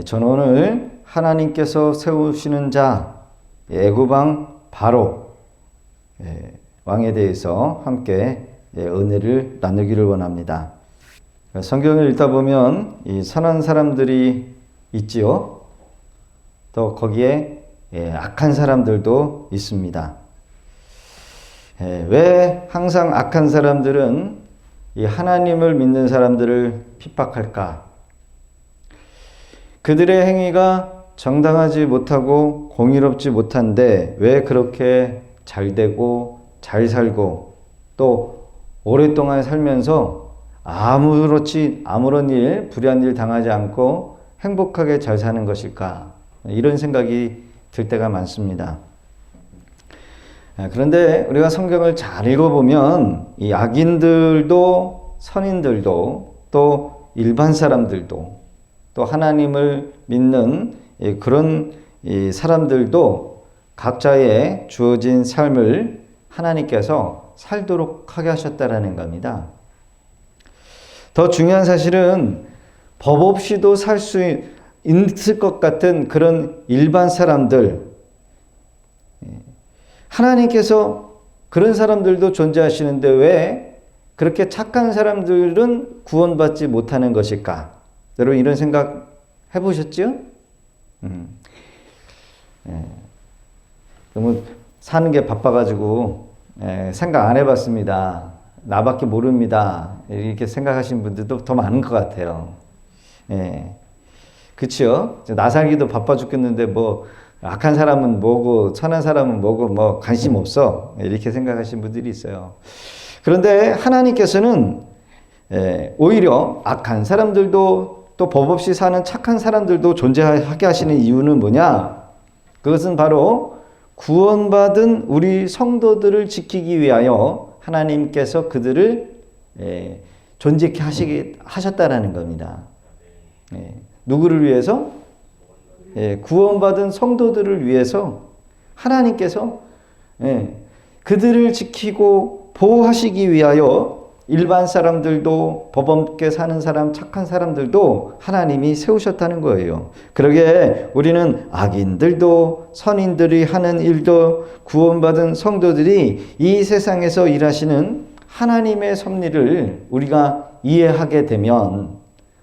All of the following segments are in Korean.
저는 오늘 하나님께서 세우시는 자 애굽 왕 바로 왕에 대해서 함께 은혜를 나누기를 원합니다. 성경을 읽다 보면 이 선한 사람들이 있지요. 또 거기에 악한 사람들도 있습니다. 왜 항상 악한 사람들은 이 하나님을 믿는 사람들을 핍박할까? 그들의 행위가 정당하지 못하고 공의롭지 못한데 왜 그렇게 잘 되고 잘 살고 또 오랫동안 살면서 아무런 일, 불의한 일 당하지 않고 행복하게 잘 사는 것일까? 이런 생각이 들 때가 많습니다. 그런데 우리가 성경을 잘 읽어보면 이 악인들도 선인들도 또 일반 사람들도 또 하나님을 믿는 그런 사람들도 각자의 주어진 삶을 하나님께서 살도록 하게 하셨다라는 겁니다. 더 중요한 사실은 법 없이도 살 수 있을 것 같은 그런 일반 사람들, 하나님께서 그런 사람들도 존재하시는데 왜 그렇게 착한 사람들은 구원받지 못하는 것일까? 여러분 이런 생각 해보셨죠? 너무 사는 게 바빠가지고 생각 안 해봤습니다. 나밖에 모릅니다. 이렇게 생각하시는 분들도 더 많은 것 같아요. 그치요? 나 살기도 바빠 죽겠는데 뭐 악한 사람은 뭐고 선한 사람은 뭐고 뭐 관심 없어. 이렇게 생각하시는 분들이 있어요. 그런데 하나님께서는 오히려 악한 사람들도 또 법 없이 사는 착한 사람들도 존재하게 하시는 이유는 뭐냐? 그것은 바로 구원받은 우리 성도들을 지키기 위하여 하나님께서 그들을 존재케 하셨다라는 겁니다. 누구를 위해서? 구원받은 성도들을 위해서 하나님께서 그들을 지키고 보호하시기 위하여 일반 사람들도 법 없게 사는 사람, 착한 사람들도 하나님이 세우셨다는 거예요. 그러기에 우리는 악인들도 선인들이 하는 일도 구원받은 성도들이 이 세상에서 일하시는 하나님의 섭리를 우리가 이해하게 되면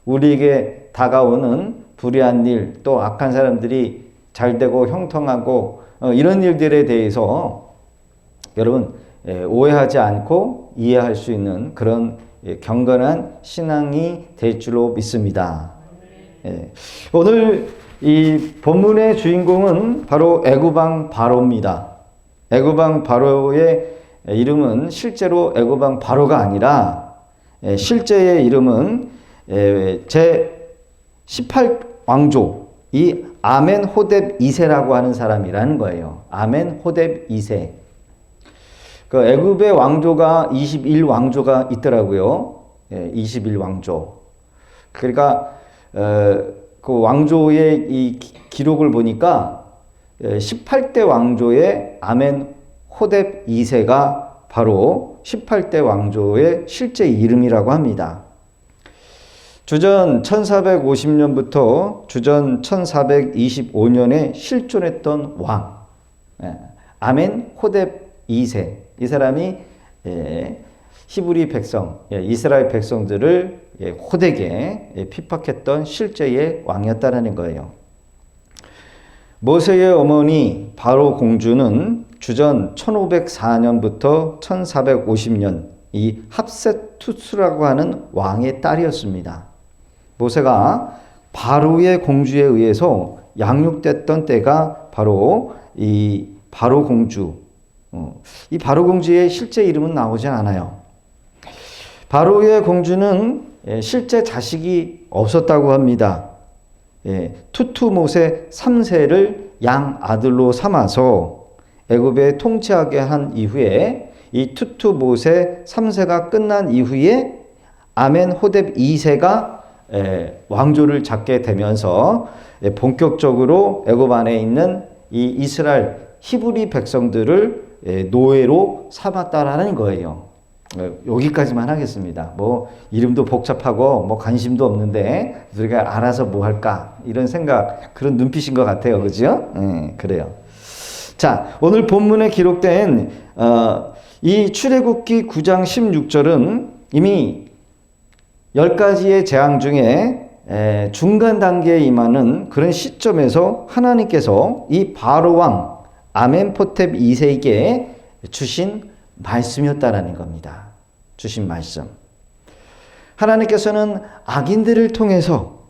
우리에게 다가오는 불의한 일, 또 악한 사람들이 잘되고 형통하고 이런 일들에 대해서 여러분 오해하지 않고 이해할 수 있는 그런 경건한 신앙이 될 줄로 믿습니다. 오늘 이 본문의 주인공은 바로 애굽 왕 바로입니다. 애굽 왕 바로의 이름은 실제로 애굽 왕 바로가 아니라 실제의 이름은 제 18왕조 이 아멘호뎁 2세라고 하는 사람이라는 거예요. 아멘호뎁 2세. 그 애굽의 왕조가 21왕조가 있더라고요. 21왕조. 그러니까 그 왕조의 이 기록을 보니까 18대 왕조의 아멘호뎁 2세가 바로 18대 왕조의 실제 이름이라고 합니다. 주전 1450년부터 주전 1425년에 실존했던 왕 아멘호뎁 2세. 이 사람이 히브리 백성, 이스라엘 백성들을 호되게 핍박했던 실제의 왕이었다는 거예요. 모세의 어머니 바로 공주는 주전 1504년부터 1450년 이 합세투스라고 하는 왕의 딸이었습니다. 모세가 바로의 공주에 의해서 양육됐던 때가 바로 이 바로 공주. 이 바로 공주의 실제 이름은 나오지 않아요. 바로의 공주는 실제 자식이 없었다고 합니다. 투투모세 3세를 양 아들로 삼아서 애굽에 통치하게 한 이후에 이 투투모세 3세가 끝난 이후에 아멘호뎁 2세가 왕조를 잡게 되면서 본격적으로 애굽 안에 있는 이 이스라엘 히브리 백성들을 노예로 삼았다라는 거예요. 여기까지만 하겠습니다. 뭐 이름도 복잡하고 뭐 관심도 없는데 우리가 알아서 뭐 할까 이런 생각, 그런 눈빛인 것 같아요. 그죠? 그래요. 자, 오늘 본문에 기록된 이 출애굽기 9장 16절은 이미 10가지의 재앙 중에 중간 단계에 임하는 그런 시점에서 하나님께서 이 바로 왕 아멘포텝 2세에게 주신 말씀이었다라는 겁니다. 주신 말씀. 하나님께서는 악인들을 통해서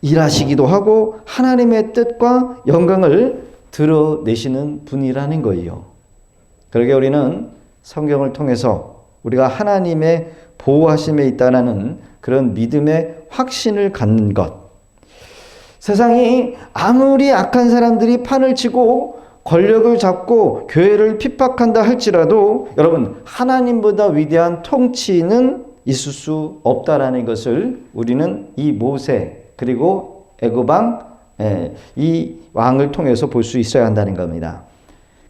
일하시기도 하고 하나님의 뜻과 영광을 드러내시는 분이라는 거예요. 그러게 우리는 성경을 통해서 우리가 하나님의 보호하심에 있다는 그런 믿음의 확신을 갖는 것. 세상이 아무리 악한 사람들이 판을 치고 권력을 잡고 교회를 핍박한다 할지라도 여러분, 하나님보다 위대한 통치는 있을 수 없다라는 것을 우리는 이 모세 그리고 애굽왕 이 왕을 통해서 볼 수 있어야 한다는 겁니다.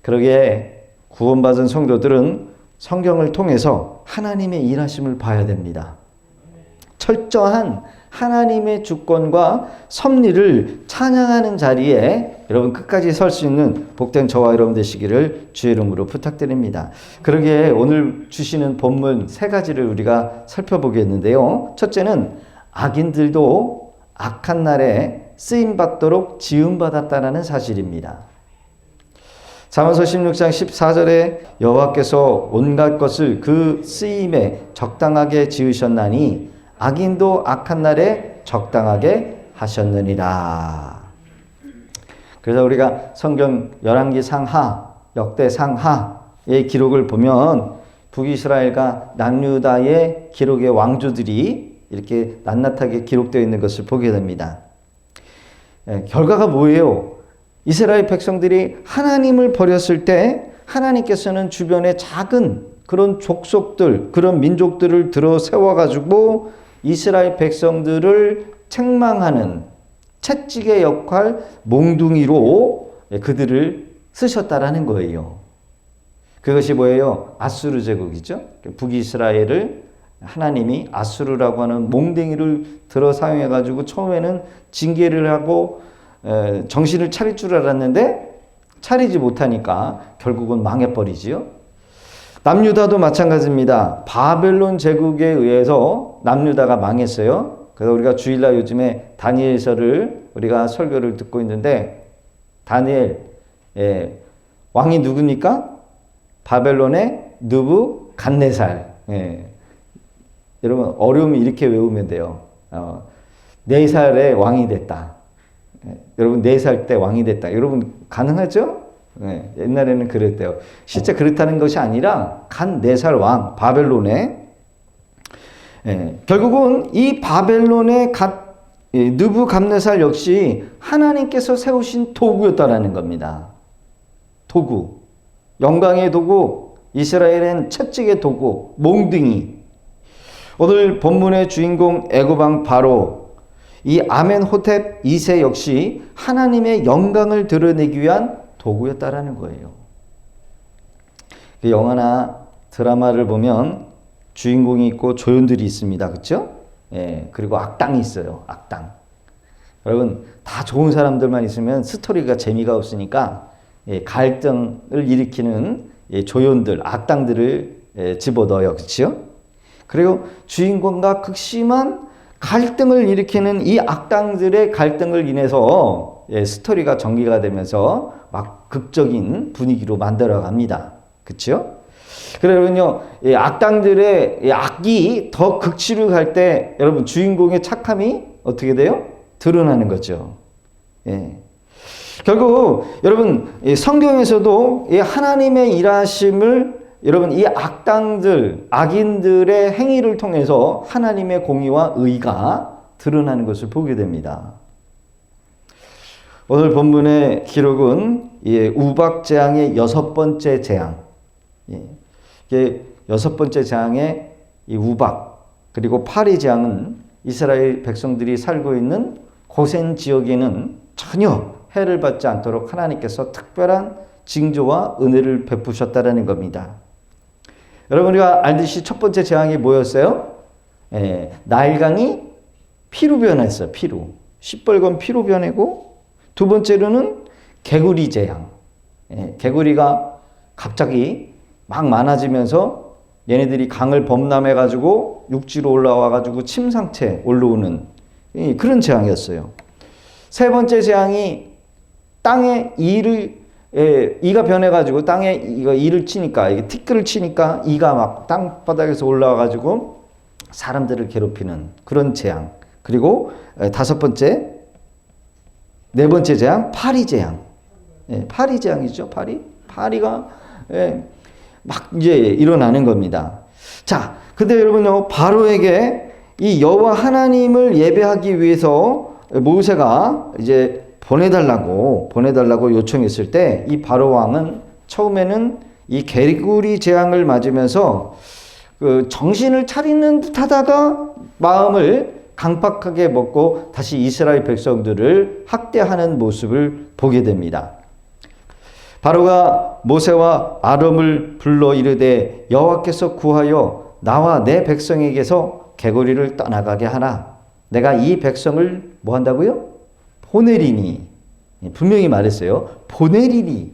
그러기에 구원받은 성도들은 성경을 통해서 하나님의 일하심을 봐야 됩니다. 철저한 하나님의 주권과 섭리를 찬양하는 자리에 여러분 끝까지 설 수 있는 복된 저와 여러분 되시기를 주의 이름으로 부탁드립니다. 그러기에 오늘 주시는 본문 3가지를 우리가 살펴보겠는데요. 첫째는 악인들도 악한 날에 쓰임받도록 지음받았다는 사실입니다. 잠언서 16장 14절에 여호와께서 온갖 것을 그 쓰임에 적당하게 지으셨나니 악인도 악한 날에 적당하게 하셨느니라. 그래서 우리가 성경 열왕기 상하, 역대 상하의 기록을 보면 북이스라엘과 남유다의 기록의 왕조들이 이렇게 낱낱하게 기록되어 있는 것을 보게 됩니다. 결과가 뭐예요? 이스라엘 백성들이 하나님을 버렸을 때 하나님께서는 주변에 작은 그런 족속들, 그런 민족들을 들어 세워가지고 이스라엘 백성들을 책망하는 채찍의 역할, 몽둥이로 그들을 쓰셨다라는 거예요. 그것이 뭐예요? 아수르 제국이죠. 북이스라엘을 하나님이 아수르라고 하는 몽둥이를 들어 사용해가지고 처음에는 징계를 하고 정신을 차릴 줄 알았는데 차리지 못하니까 결국은 망해버리지요. 남유다도 마찬가지입니다. 바벨론 제국에 의해서 남유다가 망했어요. 그래서 우리가 주일날 요즘에 다니엘서를 우리가 설교를 듣고 있는데 다니엘 왕이 누굽니까? 바벨론의 느부갓네살. 여러분 어려우면 이렇게 외우면 돼요. 4살에 왕이 됐다. 여러분 4살 때 왕이 됐다. 여러분 가능하죠? 옛날에는 그랬대요. 실제 그렇다는 것이 아니라 간 4살 왕 바벨론에 결국은 이 바벨론의 느부갓네살 역시 하나님께서 세우신 도구였다라는 겁니다. 도구, 영광의 도구, 이스라엘은 채찍의 도구, 몽둥이. 오늘 본문의 주인공 애굽왕 바로 이 아멘호텝 2세 역시 하나님의 영광을 드러내기 위한 도구였다라는 거예요. 그 영화나 드라마를 보면 주인공이 있고 조연들이 있습니다. 그렇죠? 그리고 악당이 있어요. 악당. 여러분 다 좋은 사람들만 있으면 스토리가 재미가 없으니까 갈등을 일으키는 조연들, 악당들을 집어넣어요. 그렇죠? 그리고 주인공과 극심한 갈등을 일으키는 이 악당들의 갈등을 인해서 스토리가 전개가 되면서 막 극적인 분위기로 만들어 갑니다. 그렇죠? 그러면요, 악당들의 악이 더 극치로 갈 때 여러분 주인공의 착함이 어떻게 돼요? 드러나는 거죠. 결국 여러분 성경에서도 이 하나님의 일하심을 여러분 이 악당들, 악인들의 행위를 통해서 하나님의 공의와 의가 드러나는 것을 보게 됩니다. 오늘 본문의 기록은 우박 재앙의 6번째 재앙. 이게 6번째 재앙의 이 우박 그리고 파리 재앙은 이스라엘 백성들이 살고 있는 고센 지역에는 전혀 해를 받지 않도록 하나님께서 특별한 징조와 은혜를 베푸셨다라는 겁니다. 여러분 우리가 알듯이 첫 번째 재앙이 뭐였어요? 나일강이 피로 변했어요. 피로. 시뻘건 피로 변하고 두 번째로는 개구리 재앙. 개구리가 갑자기 막 많아지면서 얘네들이 강을 범람해가지고 육지로 올라와가지고 침상체 올라오는 그런 재앙이었어요. 세 번째 재앙이 땅에 이가 변해가지고 땅에 이를 치니까, 이게 티끌을 치니까 이가 막 땅바닥에서 올라와가지고 사람들을 괴롭히는 그런 재앙. 그리고 네 번째 재앙, 파리 재앙. 파리 재앙이죠, 파리. 파리가 막 이제 일어나는 겁니다. 자, 근데 여러분요, 바로에게 이 여호와 하나님을 예배하기 위해서 모세가 이제 보내달라고 요청했을 때 이 바로 왕은 처음에는 이 개구리 재앙을 맞으면서 그 정신을 차리는 듯 하다가 마음을 강팍하게 먹고 다시 이스라엘 백성들을 학대하는 모습을 보게 됩니다. 바로가 모세와 아론을 불러 이르되 여호와께서 구하여 나와 내 백성에게서 개구리를 떠나가게 하나 내가 이 백성을 뭐 한다고요? 보내리니. 분명히 말했어요. 보내리니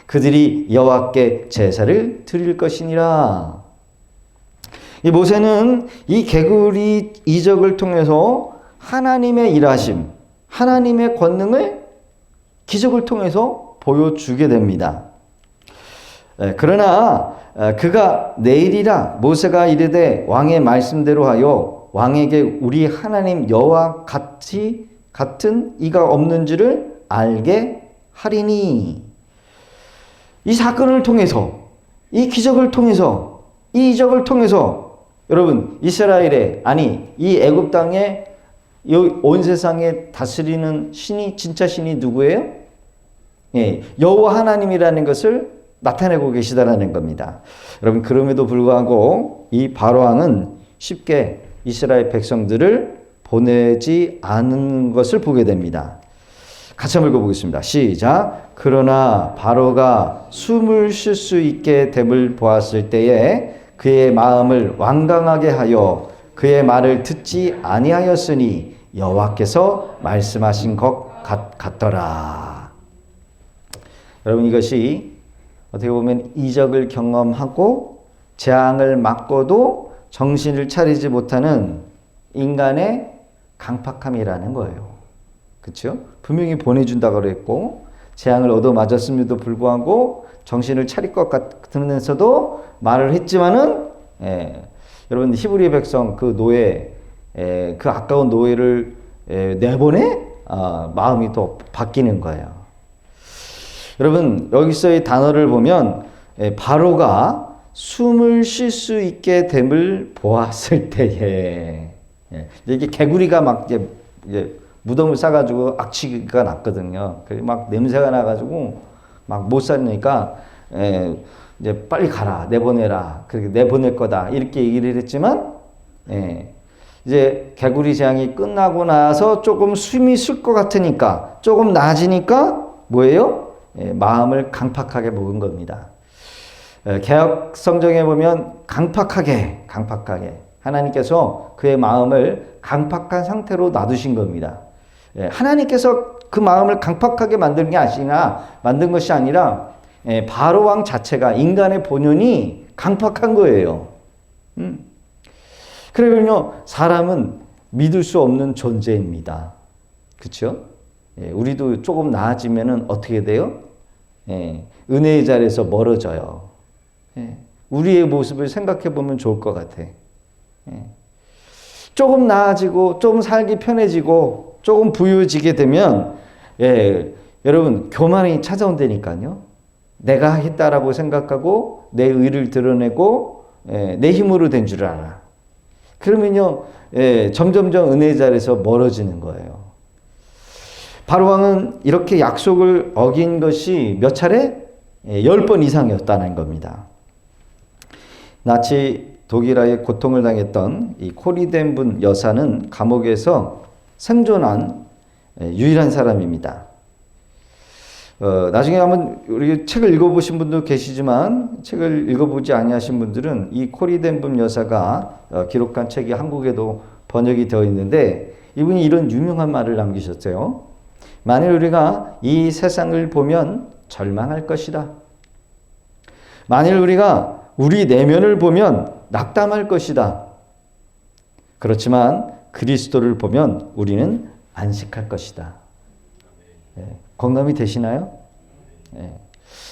그들이 여호와께 제사를 드릴 것이니라. 이 모세는 이 개구리 이적을 통해서 하나님의 일하심, 하나님의 권능을 기적을 통해서 보여주게 됩니다. 그러나 그가 내일이라 모세가 이르되 왕의 말씀대로 하여 왕에게 우리 하나님 여호와 같은 이가 없는 줄을 알게 하리니. 이 사건을 통해서, 이 기적을 통해서, 이 이적을 통해서 여러분 이스라엘의 이 애굽 땅에 온 세상에 다스리는 신이 진짜 신이 누구예요? 여호와 하나님이라는 것을 나타내고 계시다라는 겁니다. 여러분 그럼에도 불구하고 이 바로 왕은 쉽게 이스라엘 백성들을 보내지 않은 것을 보게 됩니다. 같이 한번 읽어보겠습니다. 시작. 그러나 바로가 숨을 쉴 수 있게 됨을 보았을 때에 그의 마음을 완강하게 하여 그의 말을 듣지 아니하였으니 여호와께서 말씀하신 것 같더라. 여러분 이것이 어떻게 보면 이적을 경험하고 재앙을 맞고도 정신을 차리지 못하는 인간의 강팍함이라는 거예요. 그렇죠? 분명히 보내준다고 그랬고 재앙을 얻어맞았음에도 불구하고 정신을 차릴 것 같으면서도 말을 했지만은 여러분 히브리 백성 그 노예 그 아까운 노예를 내보내 마음이 또 바뀌는 거예요. 여러분 여기서의 단어를 보면 바로가 숨을 쉴 수 있게 됨을 보았을 때에 이게 개구리가 막 이제 무덤을 싸가지고 악취가 났거든요. 막 냄새가 나가지고 막 못 살으니까 이제 빨리 가라, 내보내라, 그렇게 내보낼 거다 이렇게 얘기를 했지만 이제 개구리 재앙이 끝나고 나서 조금 숨이 쉴 것 같으니까 조금 나아지니까 뭐예요? 마음을 강팍하게 먹은 겁니다. 개역 성경에 보면 강팍하게 하나님께서 그의 마음을 강팍한 상태로 놔두신 겁니다. 하나님께서 그 마음을 강팍하게 만든 것이 아니라 바로 왕 자체가 인간의 본연이 강팍한 거예요. 그러면요 사람은 믿을 수 없는 존재입니다. 그렇죠? 우리도 조금 나아지면은 어떻게 돼요? 은혜의 자리에서 멀어져요. 우리의 모습을 생각해 보면 좋을 것 같아. 조금 나아지고 좀 살기 편해지고 조금 부유해지게 되면 여러분 교만이 찾아온다니까요. 내가 했다라고 생각하고 내 의를 드러내고 내 힘으로 된 줄 알아. 그러면요 점점점 은혜의 자리에서 멀어지는 거예요. 바로 왕은 이렇게 약속을 어긴 것이 몇 차례? 10번 이상이었다는 겁니다. 나치 독일화에 고통을 당했던 이 코리덴분 여사는 감옥에서 생존한 유일한 사람입니다. 나중에 한번 우리 책을 읽어보신 분도 계시지만 책을 읽어보지 아니하신 분들은 이 코리 덴붐 여사가 기록한 책이 한국에도 번역이 되어 있는데 이분이 이런 유명한 말을 남기셨어요. 만일 우리가 이 세상을 보면 절망할 것이다. 만일 우리가 우리 내면을 보면 낙담할 것이다. 그렇지만 그리스도를 보면 우리는 안식할 것이다. 공감이 되시나요?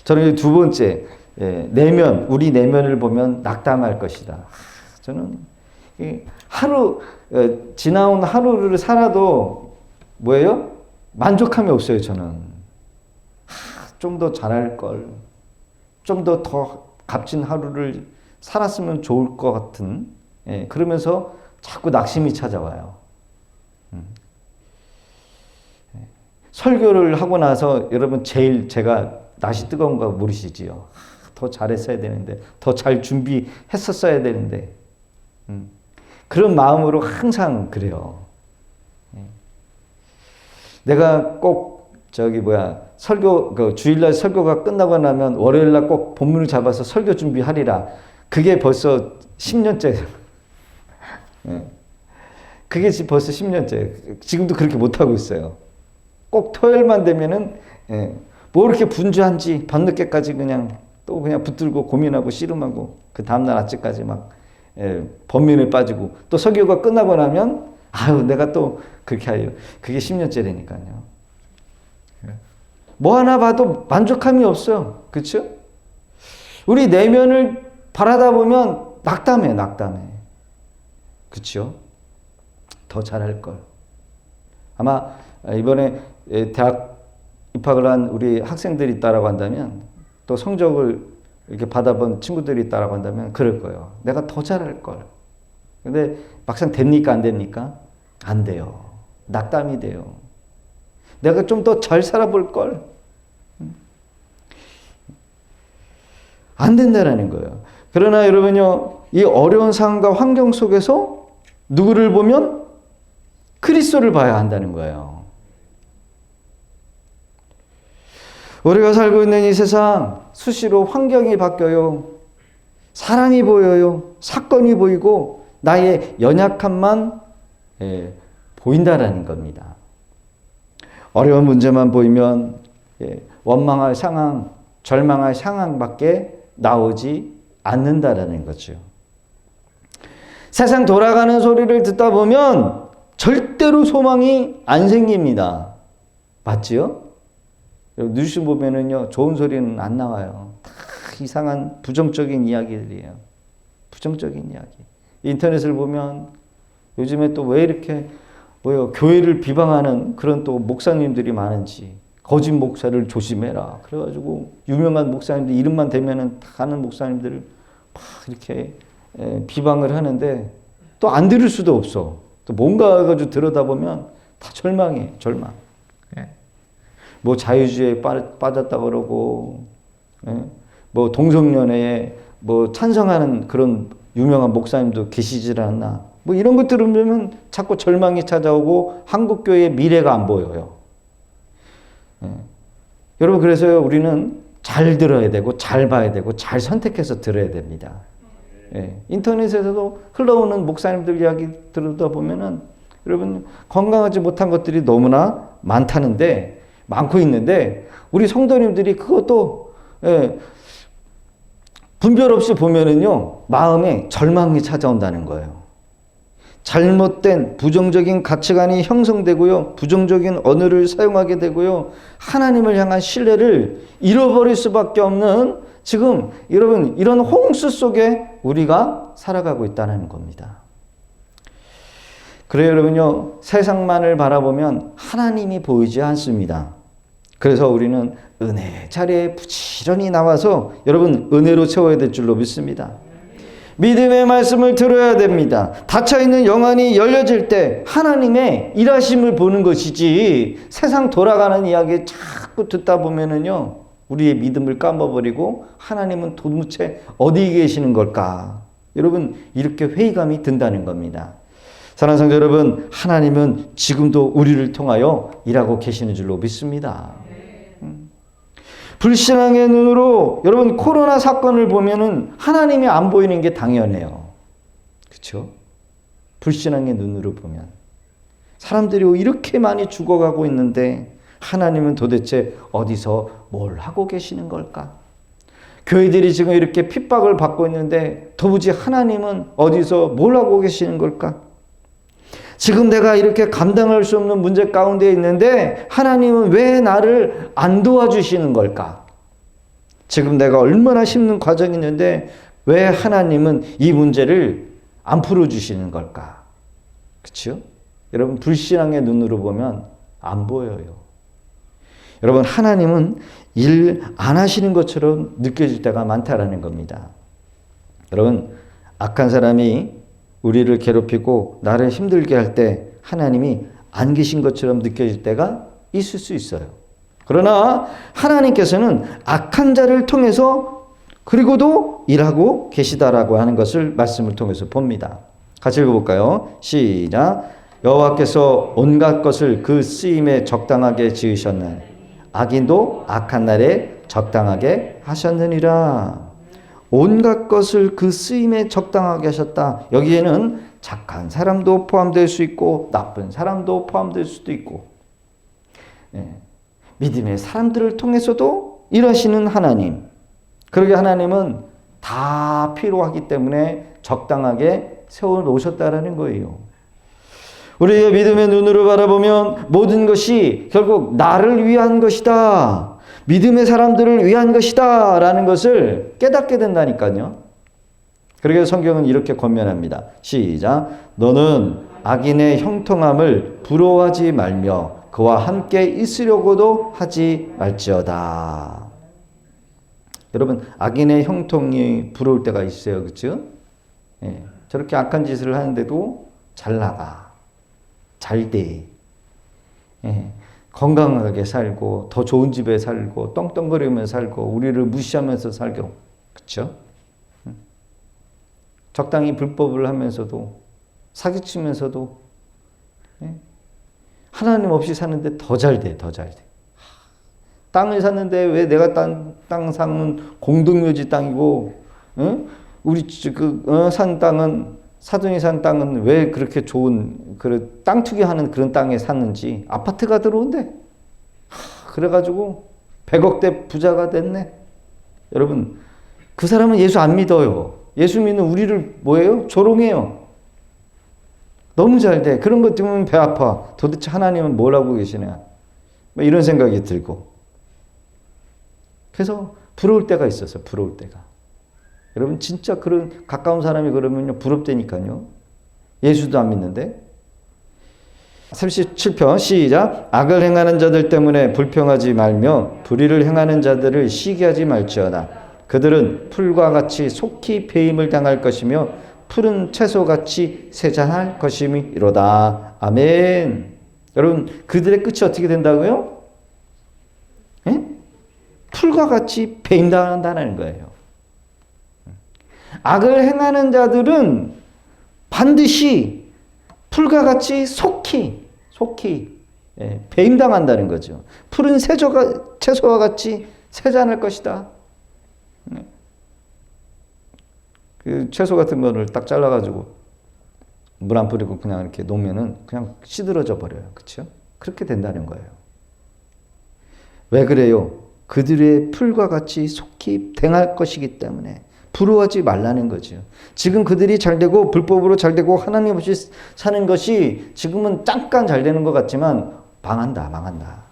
저는 두 번째, 내면, 우리 내면을 보면 낙담할 것이다. 저는 지나온 하루를 살아도 뭐예요? 만족함이 없어요, 저는. 좀 더 잘할 걸, 좀 더 값진 하루를 살았으면 좋을 것 같은, 그러면서 자꾸 낙심이 찾아와요. 설교를 하고 나서 여러분 제일 제가 날씨 뜨거운 거 모르시지요? 더 잘했어야 되는데, 더 잘 준비했었어야 되는데, 그런 마음으로 항상 그래요. 내가 꼭 주일날 설교가 끝나고 나면 월요일날 꼭 본문을 잡아서 설교 준비하리라. 그게 벌써 10년째. 그게 벌써 10년째. 지금도 그렇게 못하고 있어요. 꼭 토요일만 되면은, 뭐 이렇게 분주한지 밤늦게까지 그냥 붙들고 고민하고 씨름하고 그 다음날 아침까지 막, 번민에 빠지고 또 설교가 끝나고 나면, 내가 또 그렇게 하요. 그게 10년째라니까요. 뭐 하나 봐도 만족함이 없어요. 그렇죠? 우리 내면을 바라다 보면 낙담해. 그렇죠? 더 잘할 걸. 아마 이번에 대학 입학을 한 우리 학생들이 있다라고 한다면, 또 성적을 이렇게 받아본 친구들이 있다라고 한다면 그럴 거예요. 내가 더 잘할 걸. 근데 막상 됩니까? 안 됩니까? 안 돼요. 낙담이 돼요. 내가 좀 더 잘 살아볼 걸. 안 된다라는 거예요. 그러나 여러분요, 이 어려운 상황과 환경 속에서 누구를 보면 그리스도를 봐야 한다는 거예요. 우리가 살고 있는 이 세상 수시로 환경이 바뀌어요. 사람이 보여요. 사건이 보이고 나의 연약함만 보인다라는 겁니다. 어려운 문제만 보이면 원망할 상황, 절망할 상황밖에 나오지 않는다라는 거죠. 세상 돌아가는 소리를 듣다 보면 절대로 소망이 안 생깁니다. 맞지요? 뉴스 보면은요, 좋은 소리는 안 나와요. 다 이상한 부정적인 이야기들이에요. 부정적인 이야기. 인터넷을 보면 요즘에 또 왜 이렇게 교회를 비방하는 그런 또 목사님들이 많은지, 거짓 목사를 조심해라. 그래가지고 유명한 목사님들 이름만 대면은 다 아는 목사님들을 막 이렇게 비방을 하는데 또 안 들을 수도 없어. 또 뭔가 가지고 들여다보면 다 절망해, 절망. 뭐 자유주의에 빠졌다 그러고, 뭐 동성연애에 뭐 찬성하는 그런 유명한 목사님도 계시질 않나. 뭐 이런 것 들으면 자꾸 절망이 찾아오고 한국교회의 미래가 안 보여요. 여러분, 그래서요, 우리는 잘 들어야 되고 잘 봐야 되고 잘 선택해서 들어야 됩니다. 인터넷에서도 흘러오는 목사님들 이야기 들어다 보면은 여러분, 건강하지 못한 것들이 너무나 많고 있는데 우리 성도님들이 그것도 분별 없이 보면은요, 마음에 절망이 찾아온다는 거예요. 잘못된 부정적인 가치관이 형성되고요, 부정적인 언어를 사용하게 되고요, 하나님을 향한 신뢰를 잃어버릴 수밖에 없는 지금 여러분 이런 홍수 속에 우리가 살아가고 있다는 겁니다. 그래요, 여러분요, 세상만을 바라보면 하나님이 보이지 않습니다. 그래서 우리는 은혜 자리에 부지런히 나와서 여러분 은혜로 채워야 될 줄로 믿습니다. 믿음의 말씀을 들어야 됩니다. 닫혀있는 영안이 열려질 때 하나님의 일하심을 보는 것이지 세상 돌아가는 이야기 자꾸 듣다 보면은요, 우리의 믿음을 까먹어버리고 하나님은 도대체 어디 계시는 걸까? 여러분, 이렇게 회의감이 든다는 겁니다. 사랑하는 성도 여러분, 하나님은 지금도 우리를 통하여 일하고 계시는 줄로 믿습니다. 불신앙의 눈으로 여러분 코로나 사건을 보면은 하나님이 안 보이는 게 당연해요. 그렇죠? 불신앙의 눈으로 보면 사람들이 이렇게 많이 죽어가고 있는데 하나님은 도대체 어디서 뭘 하고 계시는 걸까? 교회들이 지금 이렇게 핍박을 받고 있는데 도무지 하나님은 어디서 뭘 하고 계시는 걸까? 지금 내가 이렇게 감당할 수 없는 문제 가운데 있는데 하나님은 왜 나를 안 도와주시는 걸까? 지금 내가 얼마나 힘든 과정이 있는데 왜 하나님은 이 문제를 안 풀어주시는 걸까? 그렇죠? 여러분 불신앙의 눈으로 보면 안 보여요. 여러분 하나님은 일 안 하시는 것처럼 느껴질 때가 많다라는 겁니다. 여러분 악한 사람이 우리를 괴롭히고 나를 힘들게 할 때 하나님이 안 계신 것처럼 느껴질 때가 있을 수 있어요. 그러나 하나님께서는 악한 자를 통해서 그리고도 일하고 계시다라고 하는 것을 말씀을 통해서 봅니다. 같이 읽어볼까요? 시작. 여호와께서 온갖 것을 그 쓰임에 적당하게 지으셨는 악인도 악한 날에 적당하게 하셨느니라. 온갖 것을 그 쓰임에 적당하게 하셨다. 여기에는 착한 사람도 포함될 수 있고 나쁜 사람도 포함될 수도 있고 믿음의 사람들을 통해서도 일하시는 하나님. 그러게 하나님은 다 필요하기 때문에 적당하게 세워놓으셨다라는 거예요. 우리의 믿음의 눈으로 바라보면 모든 것이 결국 나를 위한 것이다. 믿음의 사람들을 위한 것이다 라는 것을 깨닫게 된다니까요. 그러게 성경은 이렇게 권면합니다. 시작. 너는 악인의 형통함을 부러워하지 말며 그와 함께 있으려고도 하지 말지어다. 여러분 악인의 형통이 부러울 때가 있어요. 그렇죠? 예, 저렇게 악한 짓을 하는데도 잘 나가. 잘 돼. 예. 건강하게 살고 더 좋은 집에 살고 떵떵거리며 살고 우리를 무시하면서 살고 그렇죠? 적당히 불법을 하면서도 사기치면서도 하나님 없이 사는데 더 잘 돼. 더 잘 돼. 땅을 샀는데 왜 내가 땅 사는 공동묘지 땅이고 우리 산 땅은 사돈이 산 땅은 왜 그렇게 좋은 땅 투기하는 그런 땅에 샀는지 아파트가 들어온대. 그래가지고 100억대 부자가 됐네. 여러분 그 사람은 예수 안 믿어요. 예수 믿는 우리를 뭐예요? 조롱해요. 너무 잘 돼. 그런 것 때문에 배 아파. 도대체 하나님은 뭘 하고 계시냐. 이런 생각이 들고. 그래서 부러울 때가 있었어요. 부러울 때가. 여러분 진짜 그런 가까운 사람이 그러면요 부럽다니까요. 예수도 안 믿는데. 37편 시작. 악을 행하는 자들 때문에 불평하지 말며 불의를 행하는 자들을 시기하지 말지어다. 그들은 풀과 같이 속히 배임을 당할 것이며 푸른 채소같이 세잔할 것이미로다. 아멘. 여러분 그들의 끝이 어떻게 된다고요? 에? 풀과 같이 배임당한다는 거예요. 악을 행하는 자들은 반드시 풀과 같이 속히 배임당한다는 거죠. 푸른 채소와 같이 세잔할 것이다. 그 채소 같은 거를 딱 잘라가지고 물 안 뿌리고 그냥 이렇게 놓으면은 그냥 시들어져 버려요. 그렇죠? 그렇게 된다는 거예요. 왜 그래요? 그들의 풀과 같이 속히 행할 것이기 때문에. 부러워하지 말라는 거죠. 지금 그들이 잘되고 불법으로 잘되고 하나님 없이 사는 것이 지금은 잠깐 잘되는 것 같지만 망한다.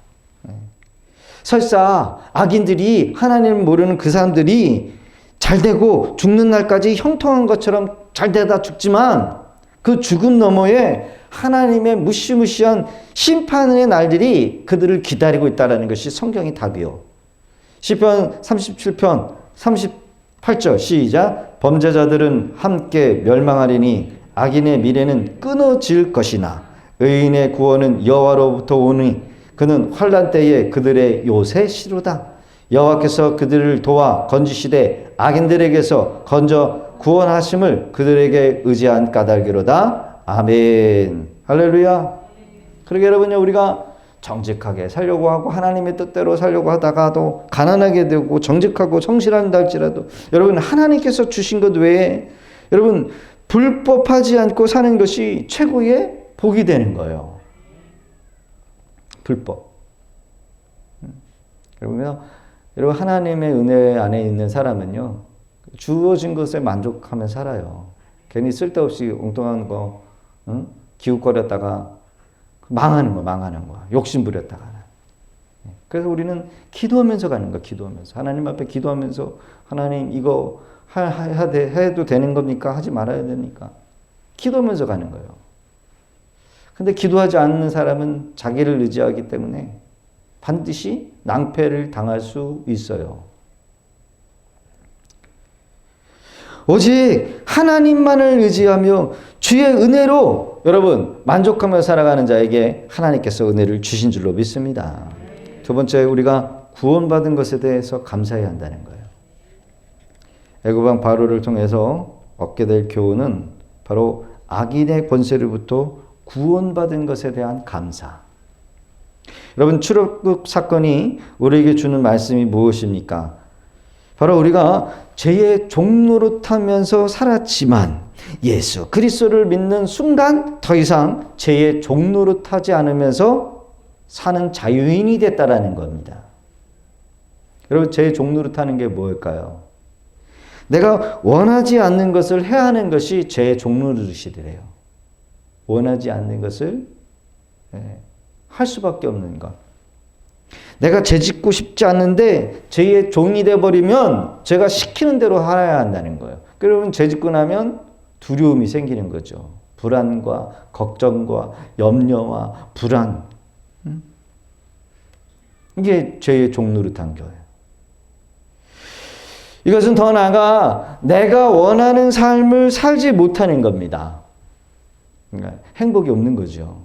설사 악인들이 하나님을 모르는 그 사람들이 잘되고 죽는 날까지 형통한 것처럼 잘되다 죽지만 그 죽음 너머에 하나님의 무시무시한 심판의 날들이 그들을 기다리고 있다는 것이 성경의 답이요. 시편 37편 38절 시작. 범죄자들은 함께 멸망하리니 악인의 미래는 끊어질 것이나 의인의 구원은 여호와로부터 오니 그는 환난 때에 그들의 요새시로다. 여호와께서 그들을 도와 건지시되 악인들에게서 건져 구원하심을 그들에게 의지한 까닭이로다. 아멘. 할렐루야. 그러게 여러분요 우리가 정직하게 살려고 하고 하나님의 뜻대로 살려고 하다가도 가난하게 되고 정직하고 성실한다 할지라도 여러분 하나님께서 주신 것 외에 여러분 불법하지 않고 사는 것이 최고의 복이 되는 거예요. 불법. 여러분 하나님의 은혜 안에 있는 사람은요. 주어진 것에 만족하며 살아요. 괜히 쓸데없이 엉뚱한 거 기웃거렸다가 망하는 거야. 욕심 부렸다가. 그래서 우리는 기도하면서 가는 거야. 기도하면서. 하나님 앞에 기도하면서 하나님 이거 해도 되는 겁니까? 하지 말아야 됩니까? 기도하면서 가는 거예요. 근데 기도하지 않는 사람은 자기를 의지하기 때문에 반드시 낭패를 당할 수 있어요. 오직 하나님만을 의지하며 주의 은혜로 여러분 만족하며 살아가는 자에게 하나님께서 은혜를 주신 줄로 믿습니다. 두 번째, 우리가 구원받은 것에 대해서 감사해야 한다는 거예요. 애굽왕 바로를 통해서 얻게 될 교훈은 바로 악인의 권세로부터 구원받은 것에 대한 감사. 여러분 출애굽 사건이 우리에게 주는 말씀이 무엇입니까? 바로 우리가 죄의 종노릇하면서 살았지만 예수 그리스도를 믿는 순간 더 이상 죄의 종노릇하지 않으면서 사는 자유인이 됐다라는 겁니다. 여러분 죄의 종노릇하는 게 뭘까요? 내가 원하지 않는 것을 해야 하는 것이 죄의 종노릇이래요. 원하지 않는 것을 할 수밖에 없는 것. 내가 죄 짓고 싶지 않는데 죄의 종이 돼버리면 제가 시키는 대로 살아야 한다는 거예요. 그러면 죄 짓고 나면 두려움이 생기는 거죠. 불안과 걱정과 염려와 불안. 이게 죄의 종노릇한 거예요. 이것은 더 나아가 내가 원하는 삶을 살지 못하는 겁니다. 그러니까 행복이 없는 거죠.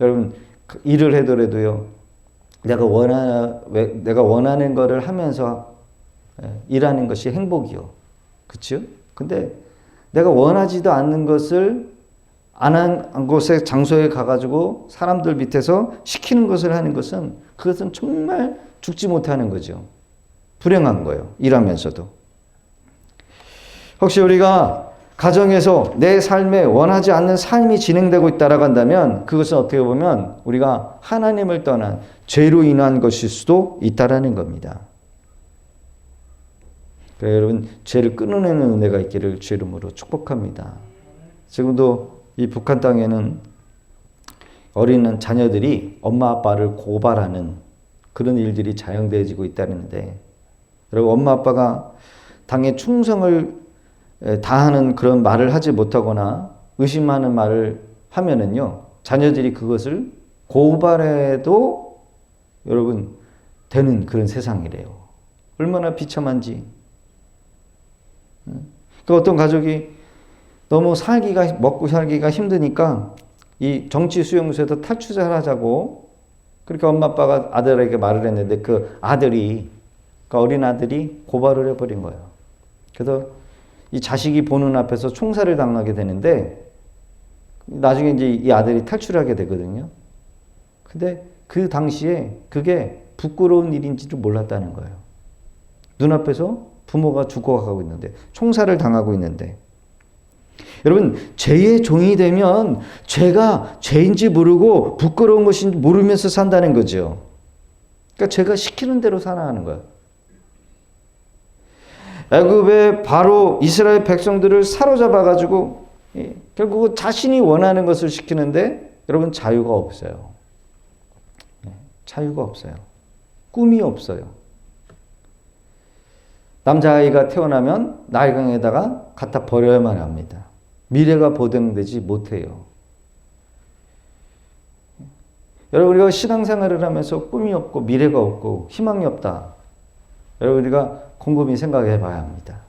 여러분 일을 하더라도요. 내가 원하는 것을 하면서 일하는 것이 행복이요. 그렇죠? 근데 내가 원하지도 않는 것을 안 한 곳에 장소에 가가지고 사람들 밑에서 시키는 것을 하는 것은 그것은 정말 죽지 못하는 거죠. 불행한 거예요. 일하면서도. 혹시 우리가 가정에서 내 삶에 원하지 않는 삶이 진행되고 있다라고 한다면 그것은 어떻게 보면 우리가 하나님을 떠난 죄로 인한 것일 수도 있다라는 겁니다. 그래서 여러분 죄를 끊어내는 은혜가 있기를 주 이름으로 축복합니다. 지금도 이 북한 땅에는 어린 자녀들이 엄마 아빠를 고발하는 그런 일들이 자영되어지고 있다는데 여러분 엄마 아빠가 당에 충성을 다하는 그런 말을 하지 못하거나 의심하는 말을 하면은요 자녀들이 그것을 고발해도 여러분 되는 그런 세상이래요. 얼마나 비참한지. 그 어떤 가족이 너무 먹고 살기가 힘드니까 이 정치 수용소에서 탈출을 하자고 그렇게 엄마 아빠가 아들에게 말을 했는데 그 아들이 그 어린 아들이 고발을 해버린 거예요. 그래서 이 자식이 보는 앞에서 총살을 당하게 되는데 나중에 이제 이 아들이 탈출하게 되거든요. 근데 그 당시에 그게 부끄러운 일인지를 몰랐다는 거예요. 눈앞에서 부모가 죽어가고 있는데 총살을 당하고 있는데 여러분 죄의 종이 되면 죄가 죄인지 모르고 부끄러운 것인지 모르면서 산다는 거죠. 그러니까 죄가 시키는 대로 살아가는 거예요. 애굽의 바로 이스라엘 백성들을 사로잡아 가지고 결국 자신이 원하는 것을 시키는데 여러분 자유가 없어요. 자유가 없어요. 꿈이 없어요. 남자아이가 태어나면 나일강에다가 갖다 버려야만 합니다. 미래가 보장되지 못해요. 여러분 우리가 신앙생활을 하면서 꿈이 없고 미래가 없고 희망이 없다. 여러분 우리가 곰곰이 생각해 봐야 합니다.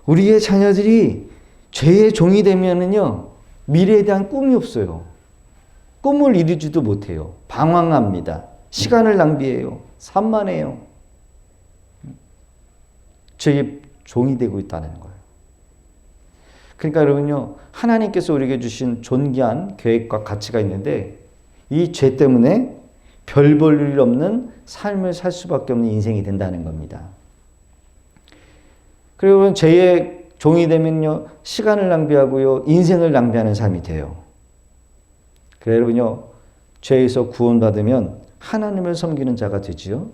우리의 자녀들이 죄의 종이 되면은요 미래에 대한 꿈이 없어요. 꿈을 이루지도 못해요. 방황합니다. 시간을 낭비해요. 산만해요. 죄의 종이 되고 있다는 거예요. 그러니까 여러분요, 하나님께서 우리에게 주신 존귀한 계획과 가치가 있는데 이 죄 때문에 별 볼 일 없는 삶을 살 수밖에 없는 인생이 된다는 겁니다. 그리고 죄의 종이 되면요, 시간을 낭비하고요, 인생을 낭비하는 삶이 돼요. 그래서 여러분요, 죄에서 구원받으면 하나님을 섬기는 자가 되지요.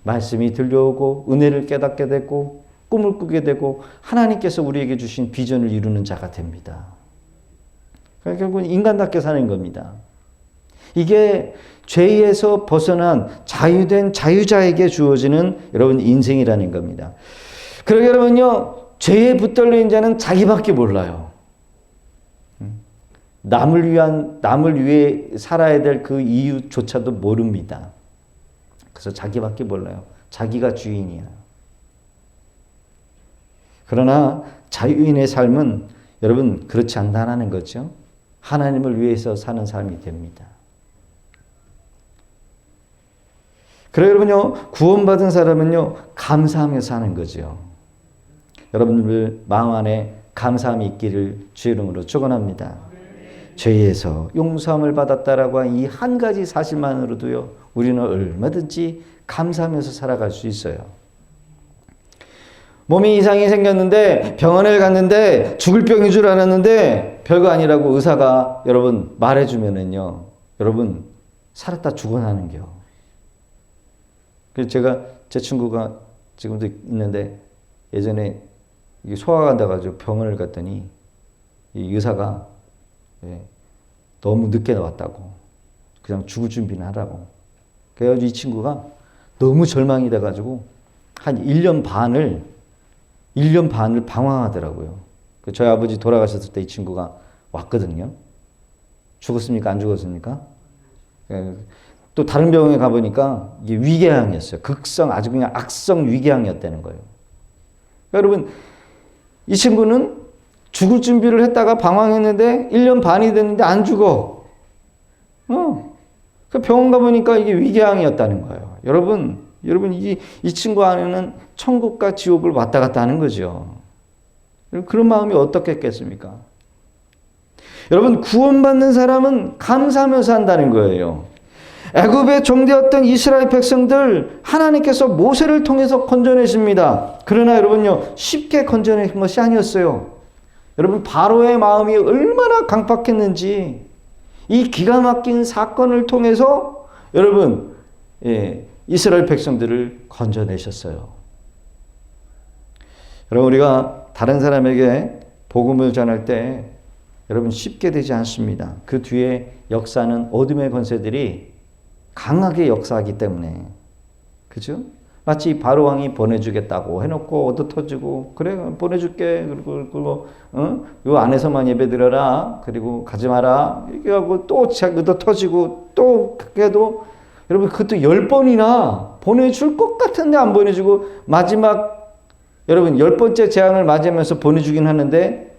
말씀이 들려오고 은혜를 깨닫게 되고 꿈을 꾸게 되고 하나님께서 우리에게 주신 비전을 이루는 자가 됩니다. 그러니까 결국은 인간답게 사는 겁니다. 이게 죄에서 벗어난 자유된 자유자에게 주어지는 여러분 인생이라는 겁니다. 그러게 여러분요, 죄에 붙들린 자는 자기밖에 몰라요. 남을 위해 살아야 될 그 이유조차도 모릅니다. 그래서 자기밖에 몰라요. 자기가 주인이야. 그러나 자유인의 삶은 여러분 그렇지 않다는 거죠. 하나님을 위해서 사는 삶이 됩니다. 그래서 여러분요, 구원받은 사람은요, 감사하며 사는 거죠. 여러분들 마음 안에 감사함이 있기를 주의 이름으로 축원합니다. 죄에서 용서함을 받았다라고 한 이 한 가지 사실만으로도요, 우리는 얼마든지 감사하면서 살아갈 수 있어요. 몸이 이상이 생겼는데 병원에 갔는데 죽을 병인 줄 알았는데 별거 아니라고 의사가 여러분 말해주면은요, 여러분 살았다 죽어나는겨. 그래서 제 친구가 지금도 있는데 예전에 소화가 안 돼가지고 병원을 갔더니 이 의사가 너무 늦게 나왔다고, 그냥 죽을 준비는 하라고. 그래가지고 이 친구가 너무 절망이 돼가지고 한 1년 반을 방황하더라고요. 저희 아버지 돌아가셨을 때 이 친구가 왔거든요. 죽었습니까? 안 죽었습니까? 또 다른 병원에 가보니까 이게 위궤양이었어요. 아주 그냥 악성 위궤양이었다는 거예요. 그러니까 여러분, 이 친구는 죽을 준비를 했다가 방황했는데 1년 반이 됐는데 안 죽어. 그 병원 가보니까 이게 위궤양이었다는 거예요. 여러분 이 친구 안에는 천국과 지옥을 왔다 갔다 하는 거죠. 그런 마음이 어떻겠습니까? 여러분, 구원받는 사람은 감사하면서 한다는 거예요. 애굽의 종되었던 이스라엘 백성들 하나님께서 모세를 통해서 건져내십니다. 그러나 여러분요, 쉽게 건져낸 것이 아니었어요. 여러분, 바로의 마음이 얼마나 강팍했는지 이 기가 막힌 사건을 통해서 여러분 이스라엘 백성들을 건져내셨어요. 여러분, 우리가 다른 사람에게 복음을 전할 때 여러분 쉽게 되지 않습니다. 그 뒤에 역사는 어둠의 권세들이 강하게 역사하기 때문에, 그죠? 마치 바로 왕이 보내주겠다고 해놓고 얻어 터지고, 그래 보내줄게, 그리고 요 안에서만 예배드려라, 그리고 가지 마라 이렇게 하고 또 얻어 터지고, 또 그게도 여러분 그것도 10번이나 보내줄 것 같은데 안 보내주고, 마지막 여러분 10번째 재앙을 맞이하면서 보내주긴 하는데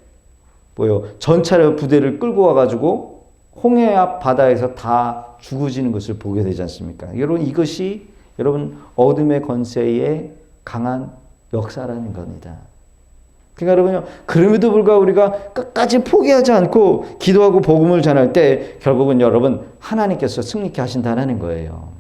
전차를 부대를 끌고 와가지고 홍해 앞 바다에서 다 죽어지는 것을 보게 되지 않습니까? 여러분, 이것이 여러분 어둠의 권세의 강한 역사라는 겁니다. 그러니까 여러분요, 그럼에도 불구하고 우리가 끝까지 포기하지 않고 기도하고 복음을 전할 때 결국은 여러분 하나님께서 승리케 하신다는 거예요.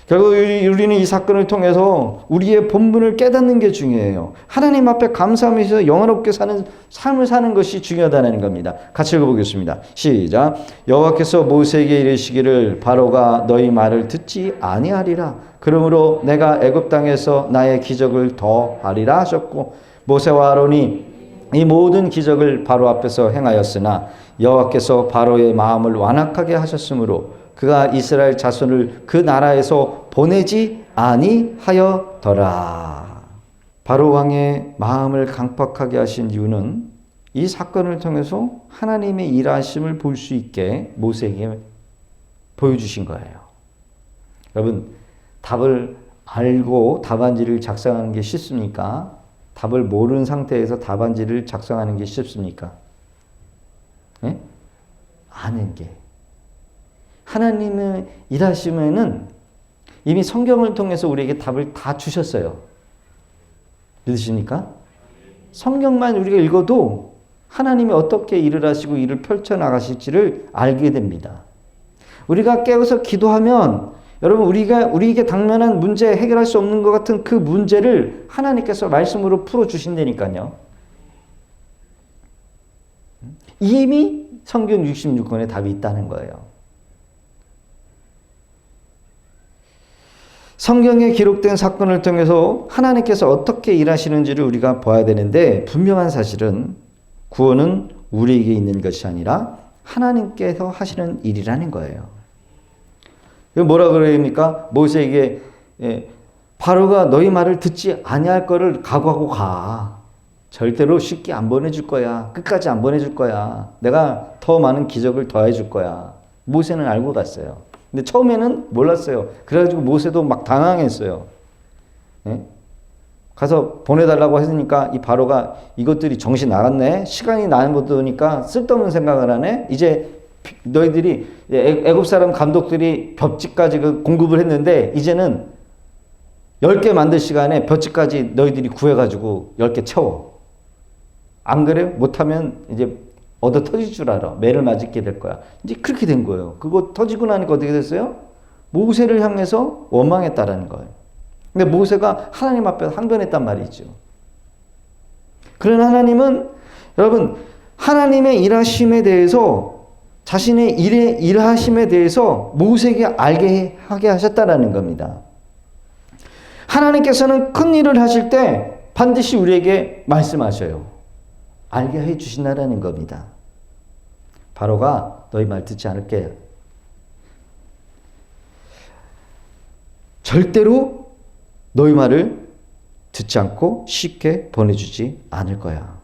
결국 우리는 이 사건을 통해서 우리의 본분을 깨닫는 게 중요해요. 하나님 앞에 감사하면서 영원롭게 사는 삶을 사는 것이 중요하다는 겁니다. 같이 읽어보겠습니다. 시작. 여호와께서 모세에게 이르시기를 바로가 너희 말을 듣지 아니하리라. 그러므로 내가 애굽 땅에서 나의 기적을 더하리라 하셨고, 모세와 아론이 이 모든 기적을 바로 앞에서 행하였으나 여호와께서 바로의 마음을 완악하게 하셨으므로 그가 이스라엘 자손을 그 나라에서 보내지 아니하였더라. 바로 왕의 마음을 강팍하게 하신 이유는 이 사건을 통해서 하나님의 일하심을 볼 수 있게 모세에게 보여주신 거예요. 여러분, 답을 알고 답안지를 작성하는 게 쉽습니까? 답을 모르는 상태에서 답안지를 작성하는 게 쉽습니까? 네? 아는 게. 하나님의 일하시면은 이미 성경을 통해서 우리에게 답을 다 주셨어요. 믿으십니까? 성경만 우리가 읽어도 하나님이 어떻게 일을 하시고 일을 펼쳐나가실지를 알게 됩니다. 우리가 깨어서 기도하면 여러분 우리에게 당면한 문제, 해결할 수 없는 것 같은 그 문제를 하나님께서 말씀으로 풀어주신다니까요. 이미 성경 66권에 답이 있다는 거예요. 성경에 기록된 사건을 통해서 하나님께서 어떻게 일하시는지를 우리가 봐야 되는데, 분명한 사실은 구원은 우리에게 있는 것이 아니라 하나님께서 하시는 일이라는 거예요. 뭐라 그럽니까? 모세에게 바로가 너희 말을 듣지 아니할 거를 각오하고 가. 절대로 쉽게 안 보내줄 거야. 끝까지 안 보내줄 거야. 내가 더 많은 기적을 더해줄 거야. 모세는 알고 갔어요. 근데 처음에는 몰랐어요. 그래가지고 모세도 막 당황했어요. 네? 가서 보내달라고 했으니까 이 바로가 이것들이 정신 나갔네. 시간이 남으니까 쓸데없는 생각을 하네. 이제 너희들이 애굽 사람 감독들이 벽지까지 공급을 했는데 이제는 10개 만들 시간에 벽지까지 너희들이 구해가지고 10개 채워. 안 그래? 못하면 이제 얻어 터질 줄 알아. 매를 맞게 될 거야. 이제 그렇게 된 거예요. 그거 터지고 나니까 어떻게 됐어요? 모세를 향해서 원망했다라는 거예요. 근데 모세가 하나님 앞에 항변했단 말이죠. 그러나 하나님은 여러분 하나님의 일하심에 대해서 자신의 일하심에 대해서 모세에게 알게 하게 하셨다라는 겁니다. 하나님께서는 큰 일을 하실 때 반드시 우리에게 말씀하셔요. 알게 해 주신다라는 겁니다. 바로가 너희 말 듣지 않을게. 절대로 너희 말을 듣지 않고 쉽게 보내주지 않을 거야.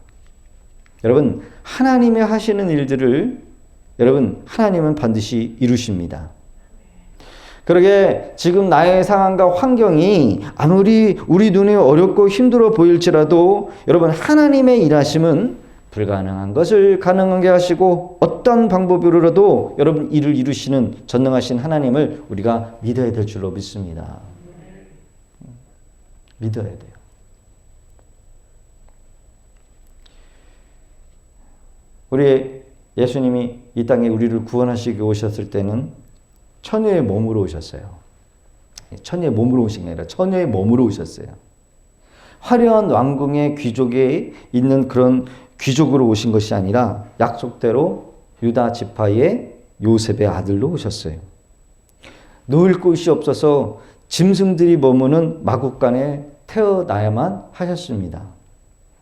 여러분, 하나님이 하시는 일들을 여러분, 하나님은 반드시 이루십니다. 그러게 지금 나의 상황과 환경이 아무리 우리 눈에 어렵고 힘들어 보일지라도 여러분, 하나님의 일하심은 불가능한 것을 가능하게 하시고 어떤 방법으로라도 여러분 일을 이루시는 전능하신 하나님을 우리가 믿어야 될 줄로 믿습니다. 믿어야 돼요. 우리 예수님이 이 땅에 우리를 구원하시기 오셨을 때는 처녀의 몸으로 오셨어요. 처녀의 몸으로 오신 게 아니라 처녀의 몸으로 오셨어요. 화려한 왕궁의 귀족에 있는 그런 귀족으로 오신 것이 아니라 약속대로 유다 지파의 요셉의 아들로 오셨어요. 놓을 곳이 없어서 짐승들이 머무는 마국간에 태어나야만 하셨습니다.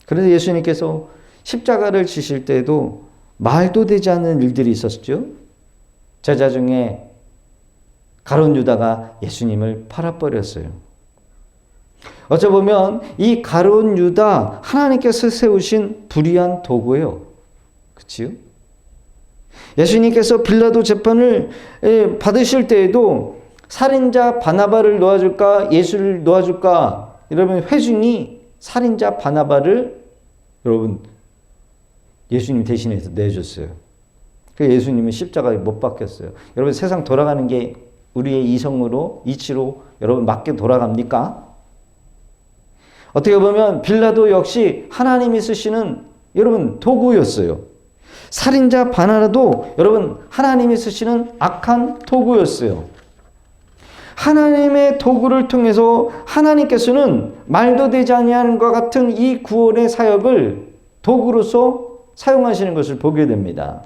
그래서 예수님께서 십자가를 지실 때에도 말도 되지 않는 일들이 있었죠. 제자 중에 가룟 유다가 예수님을 팔아버렸어요. 어쩌보면 이 가룟 유다 하나님께서 세우신 불의한 도구예요. 그치요? 예수님께서 빌라도 재판을 받으실 때에도 살인자 바나바를 놓아줄까 예수를 놓아줄까 여러분 회중이 살인자 바나바를 여러분 예수님 대신해서 내줬어요. 그래서 예수님은 십자가에 못 박혔어요. 여러분 세상 돌아가는 게 우리의 이성으로 이치로 여러분 맞게 돌아갑니까? 어떻게 보면 빌라도 역시 하나님이 쓰시는 여러분 도구였어요. 살인자 바나바도 여러분 하나님이 쓰시는 악한 도구였어요. 하나님의 도구를 통해서 하나님께서는 말도 되지 아니하는 것 같은 이 구원의 사역을 도구로서 사용하시는 것을 보게 됩니다.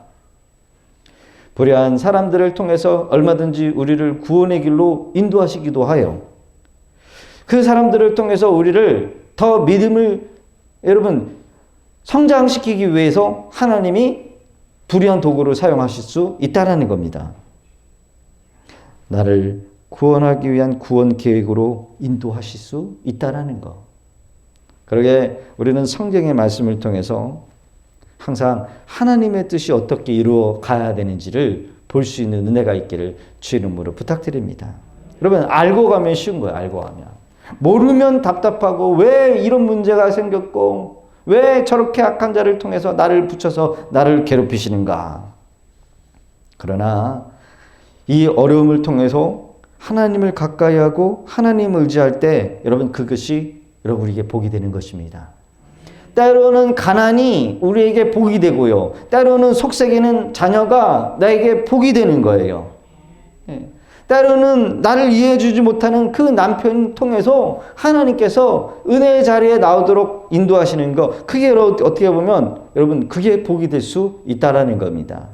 불의한 사람들을 통해서 얼마든지 우리를 구원의 길로 인도하시기도 하여 그 사람들을 통해서 우리를 더 믿음을 여러분 성장시키기 위해서 하나님이 불의한 도구를 사용하실 수 있다라는 겁니다. 나를 구원하기 위한 구원 계획으로 인도하실 수 있다라는 거. 그러게 우리는 성경의 말씀을 통해서 항상 하나님의 뜻이 어떻게 이루어 가야 되는지를 볼 수 있는 은혜가 있기를 주 이름으로 부탁드립니다. 여러분 알고 가면 쉬운 거예요. 알고 가면. 모르면 답답하고 왜 이런 문제가 생겼고 왜 저렇게 악한 자를 통해서 나를 붙여서 나를 괴롭히시는가. 그러나 이 어려움을 통해서 하나님을 가까이 하고 하나님을 의지할 때 여러분 그것이 여러분 우리에게 복이 되는 것입니다. 때로는 가난이 우리에게 복이 되고요. 때로는 속썩이는 자녀가 나에게 복이 되는 거예요. 때로는 나를 이해해 주지 못하는 그 남편 통해서 하나님께서 은혜의 자리에 나오도록 인도하시는 거, 그게 어떻게 보면 여러분 그게 복이 될 수 있다라는 겁니다.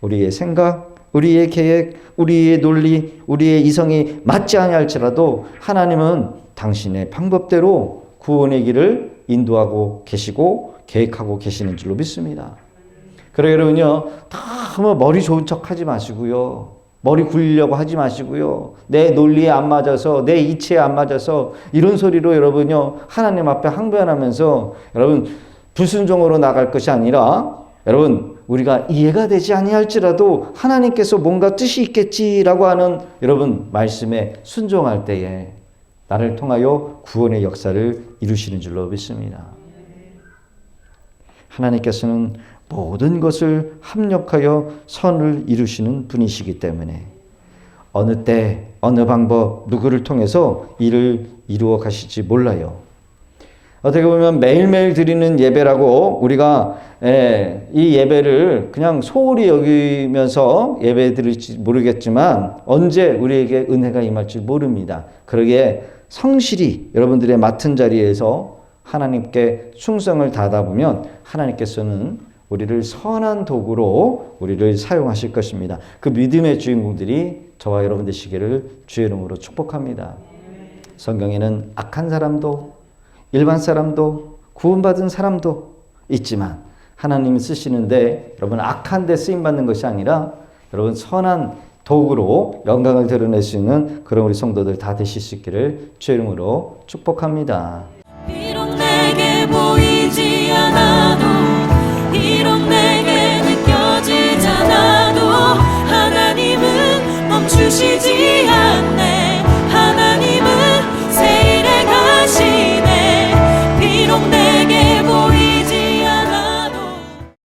우리의 생각, 우리의 계획, 우리의 논리, 우리의 이성이 맞지 아니할지라도 하나님은 당신의 방법대로 구원의 길을 인도하고 계시고 계획하고 계시는 줄로 믿습니다. 그래 여러분요, 다 머리 좋은 척 하지 마시고요. 머리 굴리려고 하지 마시고요. 내 논리에 안 맞아서, 내 이치에 안 맞아서 이런 소리로 여러분요, 하나님 앞에 항변하면서 여러분 불순종으로 나갈 것이 아니라, 여러분 우리가 이해가 되지 아니할지라도 하나님께서 뭔가 뜻이 있겠지라고 하는 여러분 말씀에 순종할 때에 나를 통하여 구원의 역사를 이루시는 줄로 믿습니다. 하나님께서는 모든 것을 합력하여 선을 이루시는 분이시기 때문에 어느 때, 어느 방법, 누구를 통해서 일을 이루어 가실지 몰라요. 어떻게 보면 매일매일 드리는 예배라고 우리가 이 예배를 그냥 소홀히 여기면서 예배 드릴지 모르겠지만 언제 우리에게 은혜가 임할지 모릅니다. 그러기에 성실히 여러분들의 맡은 자리에서 하나님께 충성을 다하다 보면 하나님께서는 우리를 선한 도구로 우리를 사용하실 것입니다. 그 믿음의 주인공들이 저와 여러분 되시기를 주의 이름으로 축복합니다. 성경에는 악한 사람도 일반 사람도 구원받은 사람도 있지만 하나님이 쓰시는데 여러분 악한 데 쓰임받는 것이 아니라 여러분 선한 도구로 영광을 드러낼 수 있는 그런 우리 성도들 다 되실 수 있기를 주의 이름으로 축복합니다.